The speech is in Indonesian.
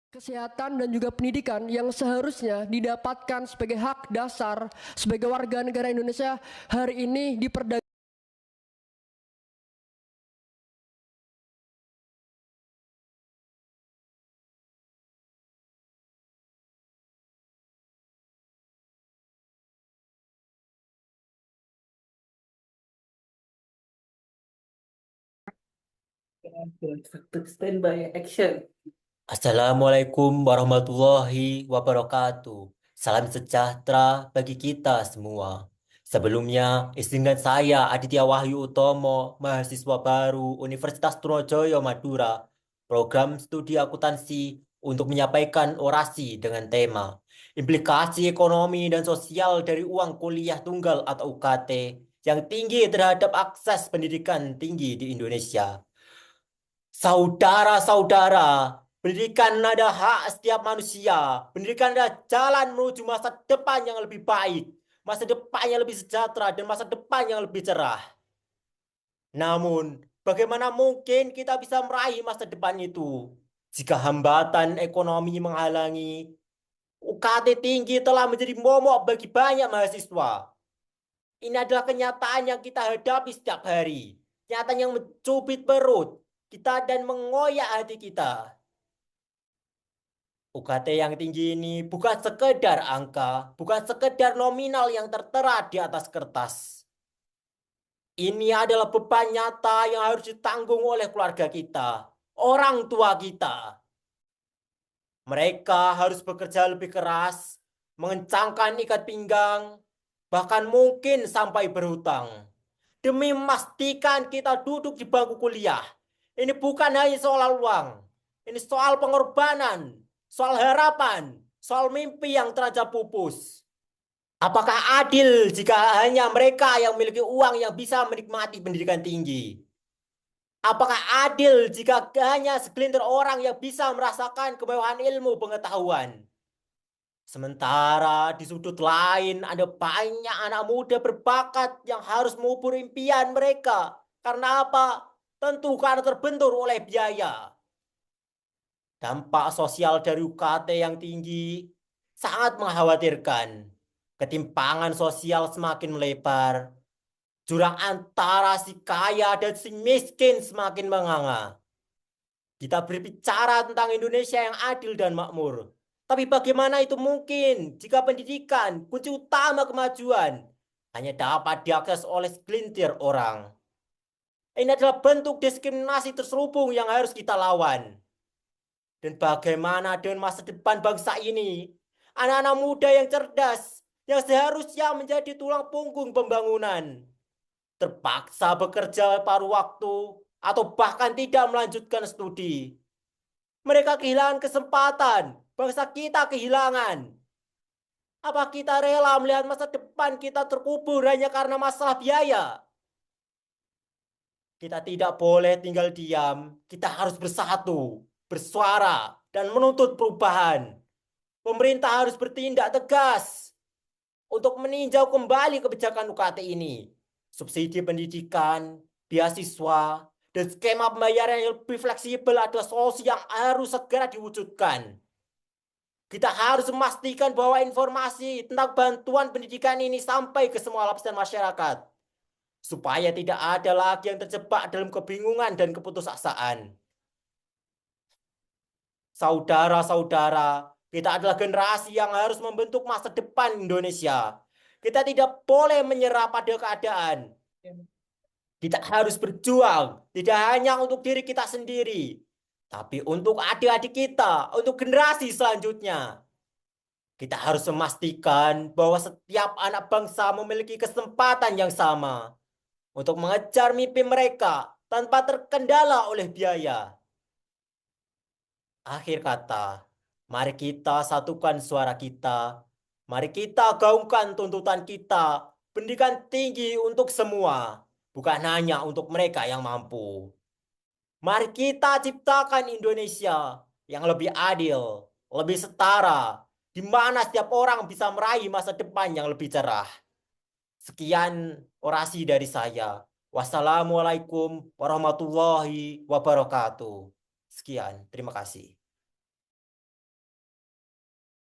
Kesehatan dan juga pendidikan yang seharusnya didapatkan sebagai hak dasar sebagai warga negara Indonesia hari ini diperdagangkan. Standby action. Assalamualaikum warahmatullahi wabarakatuh. Salam sejahtera bagi kita semua. Sebelumnya, izinkan saya Aditya Wahyu Utomo, mahasiswa baru Universitas Trunojoyo Madura, program studi akuntansi untuk menyampaikan orasi dengan tema implikasi ekonomi dan sosial dari uang kuliah tunggal atau UKT yang tinggi terhadap akses pendidikan tinggi di Indonesia. Saudara-saudara, pendidikan adalah hak setiap manusia. Pendidikan adalah jalan menuju masa depan yang lebih baik, masa depan yang lebih sejahtera, dan masa depan yang lebih cerah. Namun, bagaimana mungkin kita bisa meraih masa depan itu jika hambatan ekonomi menghalangi? UKT tinggi telah menjadi momok bagi banyak mahasiswa. Ini adalah kenyataan yang kita hadapi setiap hari. Kenyataan yang mencubit perut kita dan mengoyak hati kita. UKT yang tinggi ini bukan sekedar angka, bukan sekedar nominal yang tertera di atas kertas. Ini adalah beban nyata yang harus ditanggung oleh keluarga kita, orang tua kita. Mereka harus bekerja lebih keras, mengencangkan ikat pinggang, bahkan mungkin sampai berhutang, demi memastikan kita duduk di bangku kuliah. Ini bukan hanya soal uang, ini soal pengorbanan, soal harapan, soal mimpi yang terancam pupus. Apakah adil jika hanya mereka yang memiliki uang yang bisa menikmati pendidikan tinggi? Apakah adil jika hanya segelintir orang yang bisa merasakan kemewahan ilmu pengetahuan? Sementara di sudut lain ada banyak anak muda berbakat yang harus mengubur impian mereka. Karena apa? Tentu karena terbentur oleh biaya. Dampak sosial dari UKT yang tinggi sangat mengkhawatirkan. Ketimpangan sosial semakin melebar. Jurang antara si kaya dan si miskin semakin menganga. Kita berbicara tentang Indonesia yang adil dan makmur. Tapi bagaimana itu mungkin jika pendidikan, kunci utama kemajuan, hanya dapat diakses oleh segelintir orang? Ini adalah bentuk diskriminasi terselubung yang harus kita lawan. Dan bagaimana dengan masa depan bangsa ini? Anak-anak muda yang cerdas, yang seharusnya menjadi tulang punggung pembangunan, terpaksa bekerja paruh waktu atau bahkan tidak melanjutkan studi. Mereka kehilangan kesempatan, bangsa kita kehilangan. Apa kita rela melihat masa depan kita terkubur hanya karena masalah biaya? Kita tidak boleh tinggal diam, kita harus bersatu, bersuara, dan menuntut perubahan. Pemerintah harus bertindak tegas untuk meninjau kembali kebijakan UKT ini. Subsidi pendidikan, beasiswa, dan skema pembayaran yang lebih fleksibel adalah solusi yang harus segera diwujudkan. Kita harus memastikan bahwa informasi tentang bantuan pendidikan ini sampai ke semua lapisan masyarakat, supaya tidak ada lagi yang terjebak dalam kebingungan dan keputusasaan. Saudara-saudara, kita adalah generasi yang harus membentuk masa depan Indonesia. Kita tidak boleh menyerah pada keadaan. Kita harus berjuang, tidak hanya untuk diri kita sendiri, tapi untuk adik-adik kita, untuk generasi selanjutnya. Kita harus memastikan bahwa setiap anak bangsa memiliki kesempatan yang sama untuk mengejar mimpi mereka tanpa terkendala oleh biaya. Akhir kata, mari kita satukan suara kita. Mari kita gaungkan tuntutan kita. Pendidikan tinggi untuk semua, bukan hanya untuk mereka yang mampu. Mari kita ciptakan Indonesia yang lebih adil, lebih setara, di mana setiap orang bisa meraih masa depan yang lebih cerah. Sekian orasi dari saya. Wassalamualaikum warahmatullahi wabarakatuh. Sekian, terima kasih.